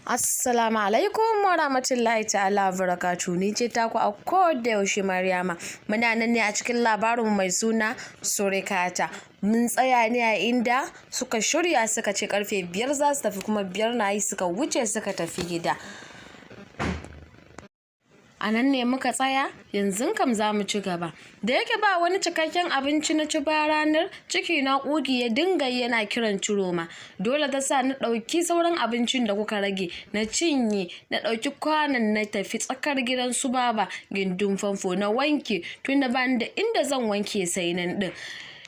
Assalamu alaikum wa rahmatullahi ta'ala barakatu. Ni ce taku a koda yaushe Maryama. Muna nan ne a cikin labarin mai suna Surukata. Mun tsaya ne a inda suka shirya suka ce karfe 5 za su tafi kuma 5 na yi suka wuce suka tafi gida. A nan ne muka tsaya, yanzu kam za mu ci gaba. Da yake ba wani cikakken abinci na ci ba ranar, ciki na ƙugi ya dinga yana kiran Ciroma. Dole ta sa na ɗauki sauran abincin da kuka rage na cinye, na ɗauki kwanon na tafi tsakar gidan su baba gindin famfo na wanke tunda ba ni da inda zan wanke sai nan ɗin.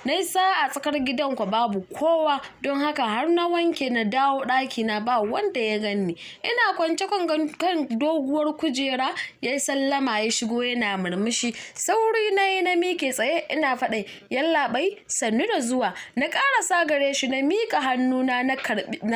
Na yi sa'a tsakar gidan ku babu kowa, don haka har na wanke na dawo ɗaki na ba wanda ya ganni. Ina kwance kan doguwar kujera ya yi sallama ya shigo yana murmushi. Sauri na yi na miƙe tsaye ina faɗai yallaɓai sannu da zuwa. Na ƙarasa gare shi na miƙa hannuna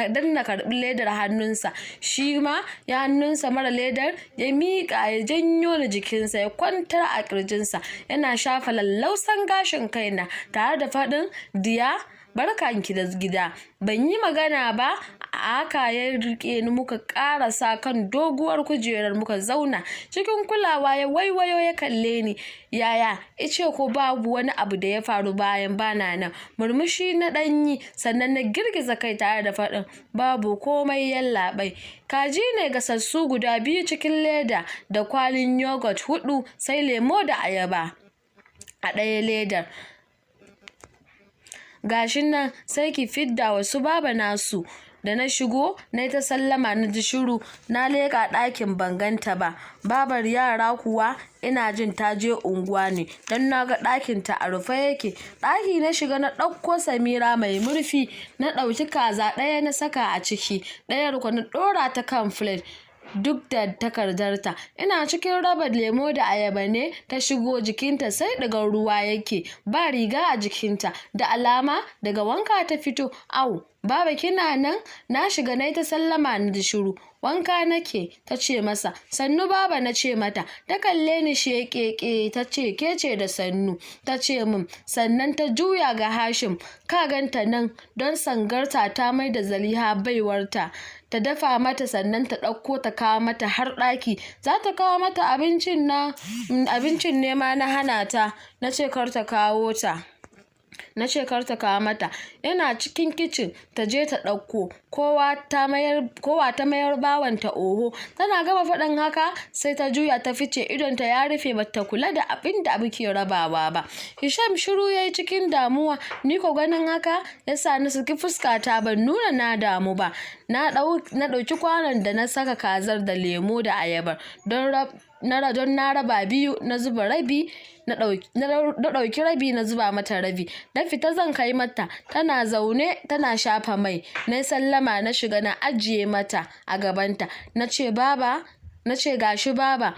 don na karɓi ledar hannunsa. Shi ma ya hannunsa mara ledar ya miƙa ya janyo ni jikinsa ya kwantar a ƙirjinsa yana shafa lallausan gashin kaina tare da faɗin diya barkanki da gida. Ban yi magana ba, a haka ya rike ni muka ƙarasa kan doguwar kujerar muka zauna. Cikin kulawa ya waiwayo ya kalle ni. Yaya ice ko babu wani abu da ya faru bayan bana nan? Murmushi na ɗanyi sannan na girgiza kai tare da faɗin babu komai yallaɓai. Kaji ne gasassu guda 2 cikin leda da kwalin yogurt 4 sai lemo da ayaba a ɗaya ledar. Gashin nan sai ki fidda wasu baba nasu. Da na shigo na ta sallama na ji shiru, na leƙa ɗakin ban ganta ba. Babar yara kuwa ina jin ta je unguwa ne don na ga ɗakinta a rufe yake. Ɗaki na shiga na ɗauko samira mai murfi, na ɗauki kaza ɗaya na saka a ciki, ɗayar ku na ɗora ta kan plate duk da takardarta. Ina cikin raba lemo da ayaba ne ta shigo, jikinta sai ɗigar ruwa yake, ba riga a jikinta, da alama daga wanka ta fito. Au baba kina nan? Na shiga na ta sallama ni da shiru. Wanka nake, ta ce masa. Sannu baba, na ce mata. Ta kalle ni sheƙeƙe ta ce ke ce da sannu, ta ce min. Sannan ta juya ga Hashim. Ka ganta nan don sangarta ta mai da Zaliha baiwarta ta dafa mata sannan ta ɗauko ta kawo mata har ɗaki. Za ta kawo mata abincin nema na hana ta, na ce kar ta kawo mata. Yana cikin kicin ta je ta ɗauko. Kowa ta mayar bawanta oho. Tana gama faɗin haka sai ta juya ta fice, idonta ya rufe bata kula da abin da abu ke rabawa ba. Hisham shiru yayi cikin damuwa. Ni ko ganin haka yasa na saki fuskata ban nuna na damu ba. Na ɗauki kwanon da na saka kazar da lemo da ayabar don na raba biyu, na zuba rabi, na ɗauki rabi na zuba mata rabi. Na fita zan kai mata, tana zaune tana shafa mai. Na sallama na shiga na ajiye mata a gabanta. Na ce gashi baba.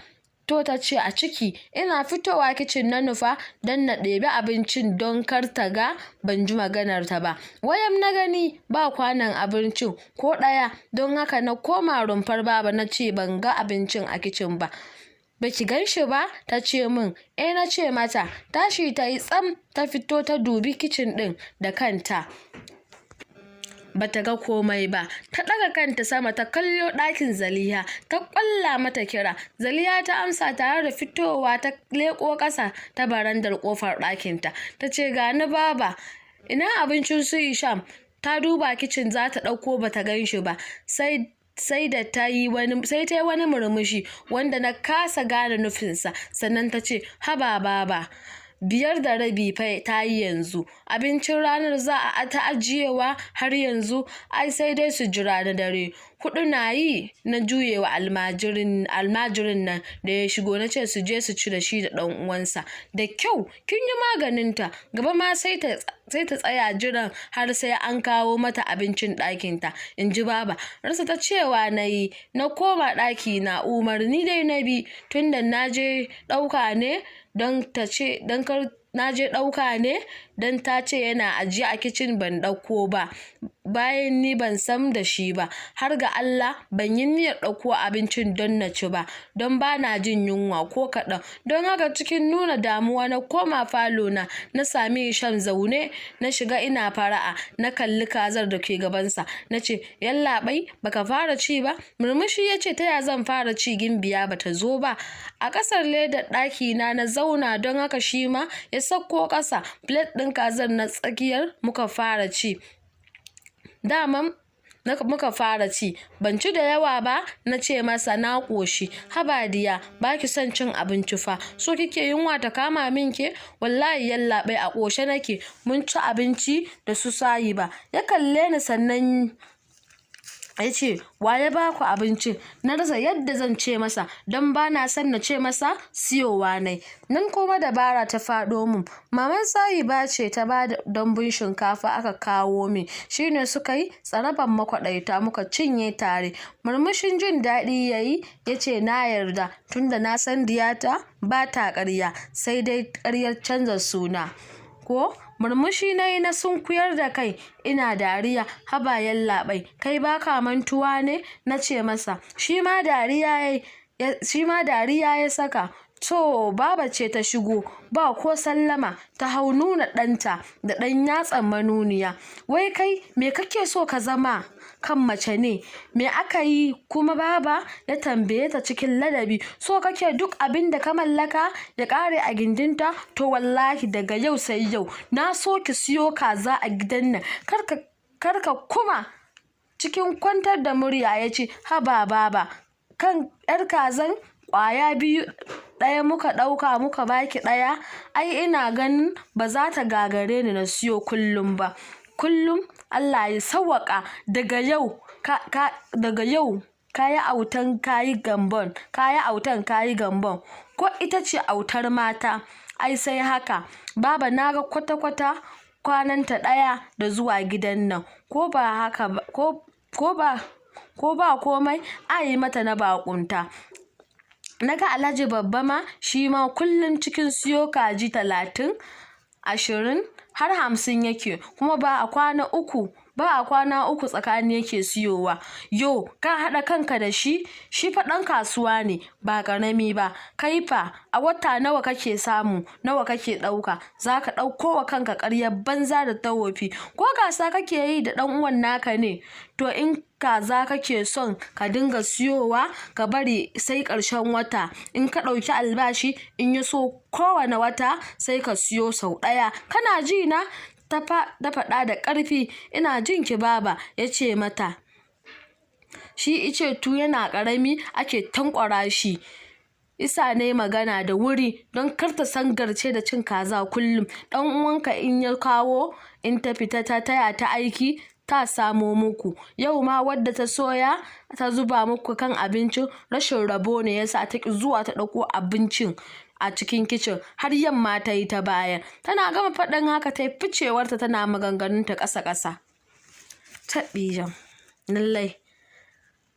To ta ce a ciki. Ina fitowa kicin na nufa don na ɗebi abincin don kar ta ga ban ji maganar ta ba. Wayam na gani ba kwanon abincin ko ɗaya, don haka na koma rumfar baba na ce ban ga abincin a kicin ba. Baki gan shi ba? Ta ce min. Na ce mata. Tashi ta yi tsam ta fito ta dubi kicin ɗin da kanta. Bata ga komai ba. Ta ɗaga kanta sama ta kallo ɗakin Zaliha, ta ƙwalla mata kira. Zaliha ta amsa tare da fitowa ta leƙo ƙasa ta barandar ƙofar ɗakinta. Ta ce gani baba, ina abincin su Hisham? Ta duba kicin za ta ɗauko bata gan shi ba. Sai ta yi wani murmushi wanda na kasa gane nufinsa, sannan ta ce haba baba, 5:30 fa ta yi yanzu. Abincin ranar za a ta ajiyewa har yanzu? Ai sai dai su jira na dare. 4 na yi. Na juyewa almajirin nan da ya shigo na ce su je su ci da shi da ɗan uwansa. Da kyau, kin yi maganinta. Gaba ma sai ta tsaya jiran har sai an kawo mata abincin ɗakinta, in ji baba. Rasa ta cewa na yi. Na koma ɗaki na, umarni dai na bi, tunda na je ɗauka ne don ta ce yana ajiye a kicin ban ɗauko ba. bayan ni ban san da shi ba, har ga Allah ban yi niyyar ɗauko abincin don na ci ba, don ba na jin yunwa ko kaɗan. Don haka cikin nuna damuwa na koma falo na sami Hisham zaune, na shiga ina fara'a, na kalli kazar da ke gabansa, na ce, yallaɓai baka fara ci ba? Murmushi ya ce, ta ya zan fara ci, Gimbiya bata zo ba? A ƙasar ledar ɗaki na zauna, don haka shi ma ya sauko ƙasa. Plate ɗin kazar na tsakiyar muka fara ci. Muka fara ci, ban ci da yawa ba, na ce masa na ƙoshi. Haba Diya, ba ki son cin abinci fa, so kike yunwa ta kama min ke? Wallahi yallaɓai a ƙoshe nake, mun ci abinci da su sayi ba. Ya kalle ni sannan ya ce, wa ya ba ku abincin? Na rasa yadda zan ce masa, don ba na son na ce masa siyowa nai. Nan kuma dabara ta faɗo min. Maman Sahiba ce ta ba da dambun shinkafa aka kawo min, shine suka yi tsaraban makwaɗaita muka cinye tare. Murmushin jin daɗi ya yi, ya ce na yarda, tunda na san diyata ba ta ƙarya, sai dai ƙaryar canza suna. Ko murmushi na yi na sunkuyar da kai ina dariya. Haba yallaɓai, kai baka mantuwa ne? Na ce masa. Shi ma dariya ya saka. To baba ce ta shigo, ba ko sallama, ta hau nuna ɗanta da ɗan yatsan manuniya. Wai kai me kake so ka zama? Kan mace ne, me aka yi kuma baba? Ya tambaye ta cikin ladabi. So kake duk abin da ka mallaka ya ƙare a gindinta? To wallahi daga yau sai yau na so ki siyo kaza a gidan nan, karka kuma. Cikin kwantar da murya ya ce, haba baba, kan yar kazan ƙwaya biyu ɗaya muka ɗauka muka baki ɗaya, ai ina ganin ba za ta gagare ni na siyo kullum ba. Kullum? Allah ya sawwaka. Daga yau kayi autan kayi gambon, ko ita ce autar mata? Ai sai haka. Baba, naga kwata-kwata kwananta ɗaya da zuwa gidan nan, ko ba komai a yi mata na bakunta. Naga Alhaji babba ma, shi ma kullum cikin siyo kaji 30, 20 har 50 yake, kuma ba a kwana uku tsakani yake siyowa. Yo, ka haɗa kanka da shi fa ɗan kasuwa ne, ba ƙarami ba. Kai fa a wata nawa kake samu, nawa kake ɗauka? Za ka ɗauko wa kanka ƙaryar banza da tawofi, ko gasa kake yi da ɗan uwan naka ne? To in kaza kake son ka dinga siyowa, ka bari sai ƙarshen wata, in ka ɗauki albashi, in ya so kowane wata sai ka siyo sau ɗaya. Kana ji na? Ta faɗa da ƙarfi. Ina jin ki baba, ya ce mata. Shi ice tu yana ƙarami ake tankwara shi. Isa ne magana da wuri don kar ta sangarce da cin kaza kullum. Ɗan uwanka in ya kawo, in ta fita ta taya ta aiki, ta samo muku. Yau ma wadda ta soya ta zuba muku kan abincin, rashin rabo ne yasa ta ki zuwa ta ɗauko abincin a cikin kicin, har yamma ta yi ta bayan. Tana gama faɗin haka ta yi ficewarta, tana maganganunta ƙasa-ƙasa. Taɓijan, lallai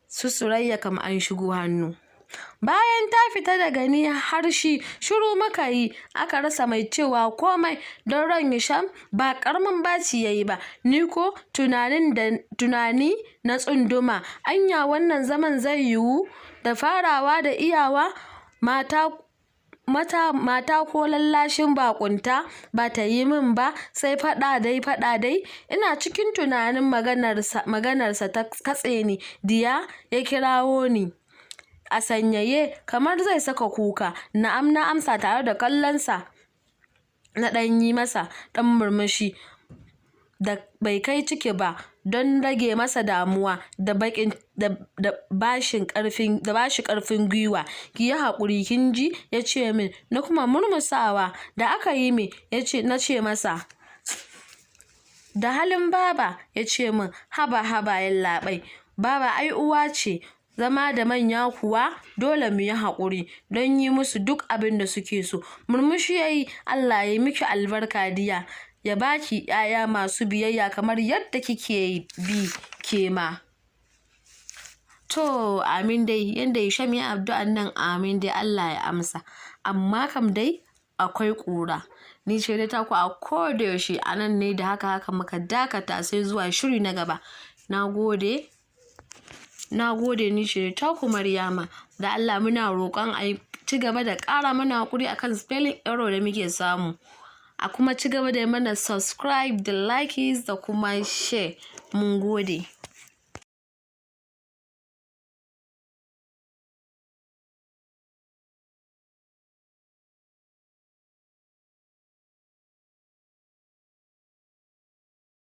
su Surayya kam an shigo hannu. Bayan ta fita daga ni har shi shiru muka yi, aka rasa mai cewa komai, don ran Hisham ba ƙaramin baci yayi ba. Ni ko tunani na tsunduma, anya wannan zaman zai yiwu? Da farawa da iyawa mata ko lallashin bakunta ba ta yi min ba, sai faɗa dai. Ina cikin tunanin maganarsa ta katse ni. Diya ya kirawo ni a sanyaye kamar zai saka kuka. Na'am na amsa tare da kallonsa. Na ɗan yi masa ɗan murmushi da bai kai ciki ba, don rage masa damuwa da bashi ƙarfin gwiwa. Ki yi haƙuri kin ji? Ya ce min. Na kuma murmusawa. Da aka yi min, na ce masa. Da halin baba, ya ce min. Haba yallaɓai, baba ai uwa ce. Zama da manya kuwa dole mu yi haƙuri don yi musu duk abin da suke so. Murmushi ya yi. Allah ya yi miki albarka Diya, ya baki 'ya'ya masu biyayya kamar yadda kike bi ke ma. To amin dai, yanda Hisham ya addu'an nan, amin dai Allah ya amsa. Amma kam dai akwai ƙura, Ni ce dai taku a koda yaushe a nan ne da haka muka dakata sai zuwa shiri na gaba. Na gode ni ce dai taku Maryama. Da Allah muna roƙon a ci gaba da ƙara mana haƙuri akan spelling error da muke samu. A kuma ci gaba da mana subscribe da likes da kuma share. Mun gode.